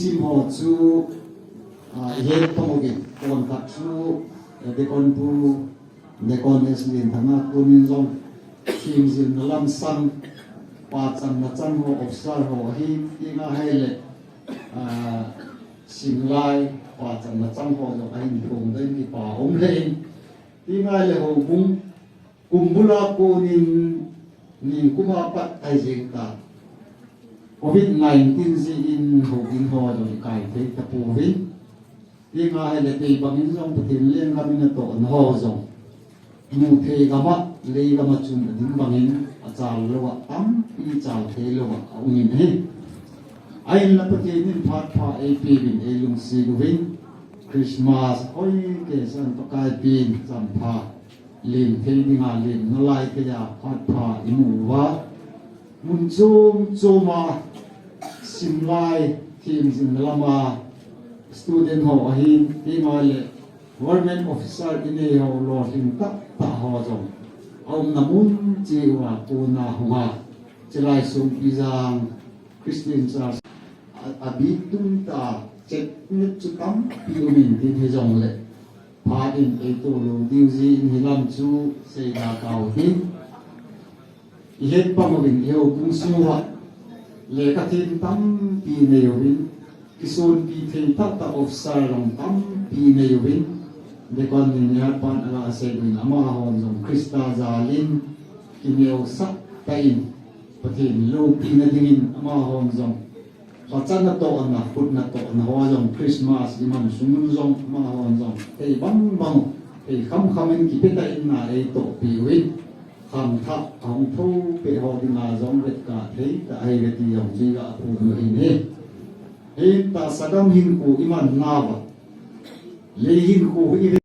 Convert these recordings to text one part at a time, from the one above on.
chim hồ chú hiện phong cái con cắt chú để con tu để con esmin thằng nào con in dòng chim zin làm sang ba trăm là trăm hồ offshore hồ hi nga hay lệ sinh lai ba trăm là trăm hồ rồi anh cùng đây thì bà ông lên thì ngay là hồ cùng bula cô nhìn cũng mà bắt tay riêng ta COVID-19 gì in hồ rồi cải thế tập phù vinh thì ngay là tùy bằng những dòng thì liên kami na to an hồ rồi mu thế gama lấy gama chung là những bằng những chào lâu ấm đi chào thế lâu ông nhìn hết anh là bất kỳ những phát phá AP bình A lung si vinh Christmas ôi cái sản phẩm cái pin sản phá liền thế đi ngà liền nó lại cái nhà phát phá imu vá mun zoom mà sim lai team zin lama student ho hin ti ma le government officer ini ho lo hin tak ta ho jong ông namun chi wa ko na huwa chelai sum pizang Christian church abitung ta check nit chu kam piumin ti he jong le pha in e to lo diu ji in hilam chu se da kau hin ihet pamawin eo kung suwa le ka tin tam pi ne yowin kisun pi thei ta ta officer long tam pi ne yowin de kon ni ya pan ala se bin ama hon jong Krista zalin kineo sak tain pathin lo pi na dingin ama hon jong pachan na to na put na to na ho jong Christmas di man sumun jong ama hon jong ei bang ei kham en ki peta in na ei to pi win kham thap hong thu pe ho di na jong vet ka thei ta ai ve ti yong ji ga pu no in he hin ta sagam hin ku iman na ba le hin ku i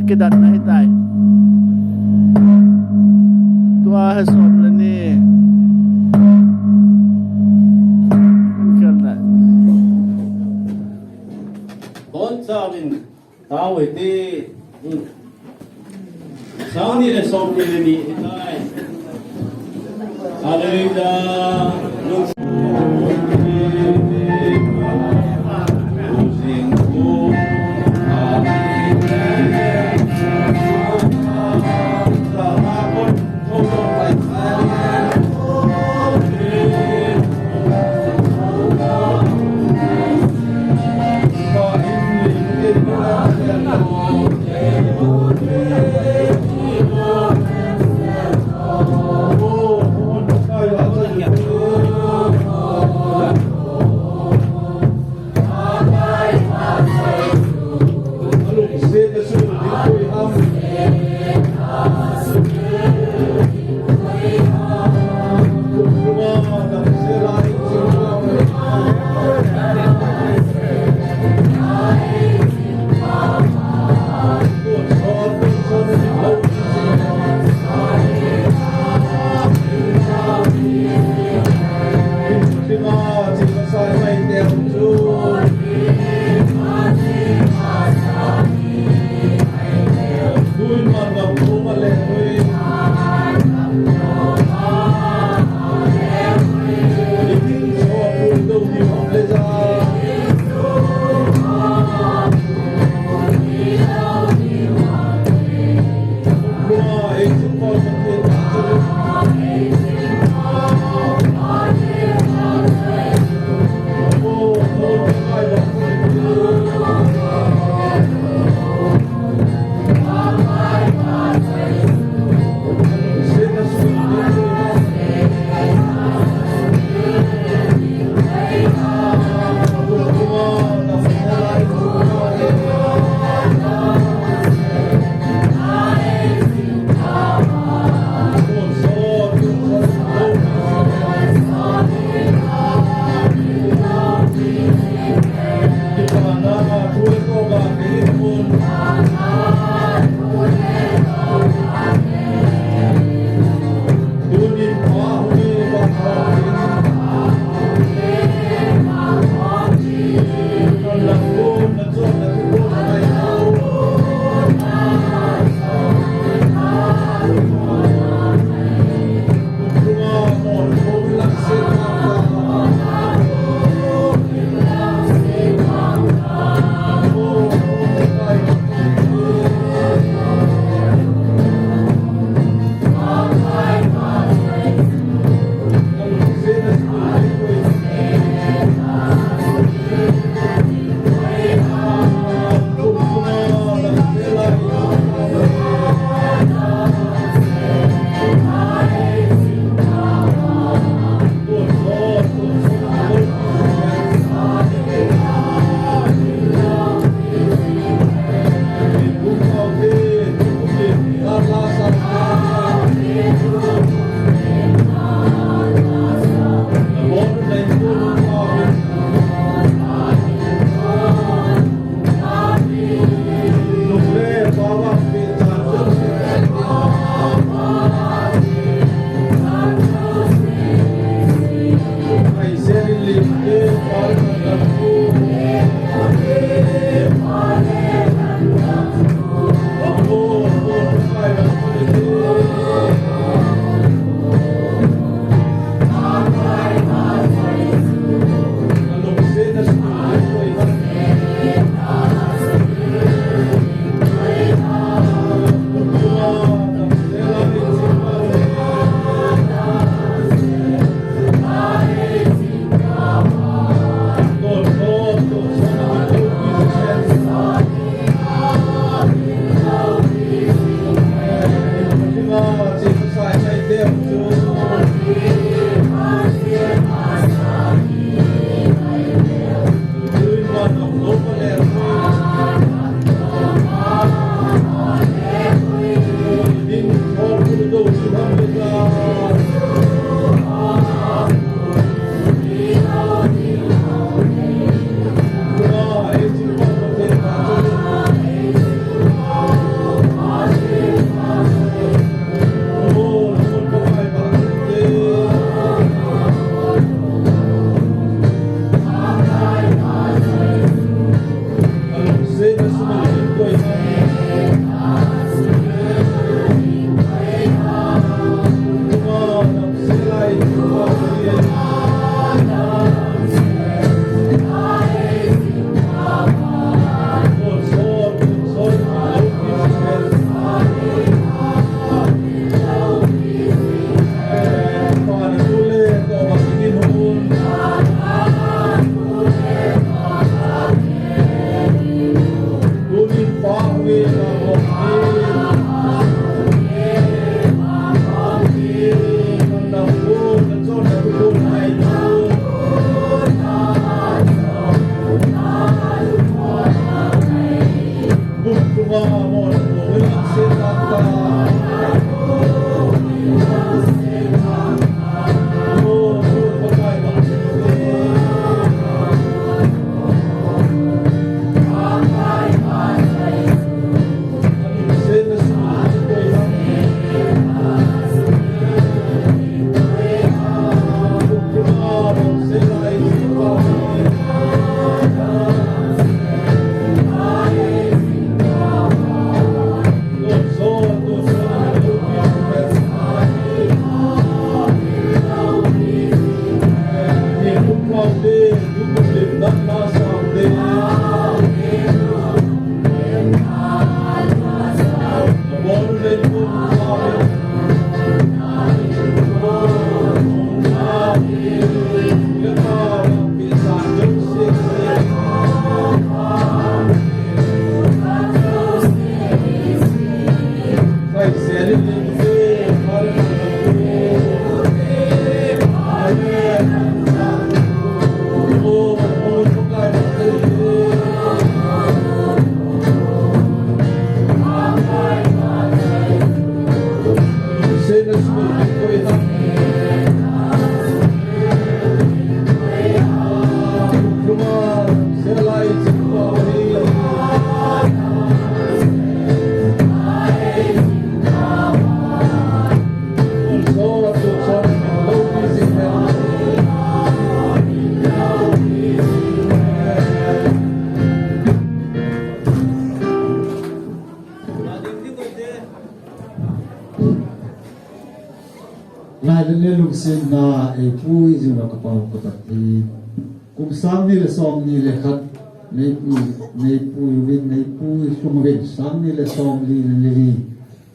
Kedat na hitay tua hason lani karna don sabin tawe ti sauni le somni le ni hitay hallelujah Lai le lung sin na e pui zu na ka pau ko ti kum sang ni le som ni le khat nei pui win nei pui sum win sang ni le som li le li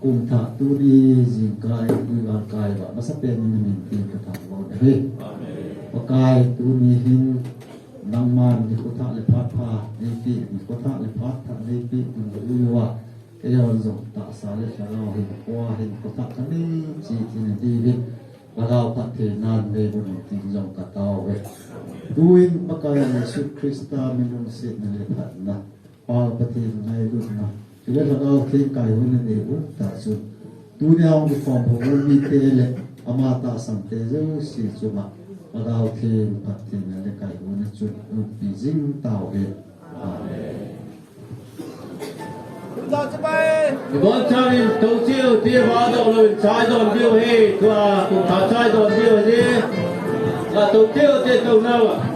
kum tha tu ni jin kai tu an kai wa ma sa pe ni min ti ka tha mo de he pa kai tu ni hin nang man ni ko tha le phat pha ni ti ni ko tha le phat tha ni ti tu lu wa cái giờ dùng tạo sáng lên cho nó hình qua hình có tạo cái đi chỉ thì là đi đi và đào phát thể nan về một tình dòng cả tàu về đuôi bắc cái là sự Krista mình muốn xin là thật là bao phát thể này luôn mà chỉ là đào khi cái hơn là để uống tạo sự tu đi học cái phòng học mình thế là ama ta sang thế rồi xí chú mà và đào khi phát thể là cái hơn là chút bị dính tàu về Bọn cha mình tấu chiêu tia hóa độ rồi trái đòn điêu hề và cùng thả trái đòn điêu hề là tấu chiêu tia tấu nào ạ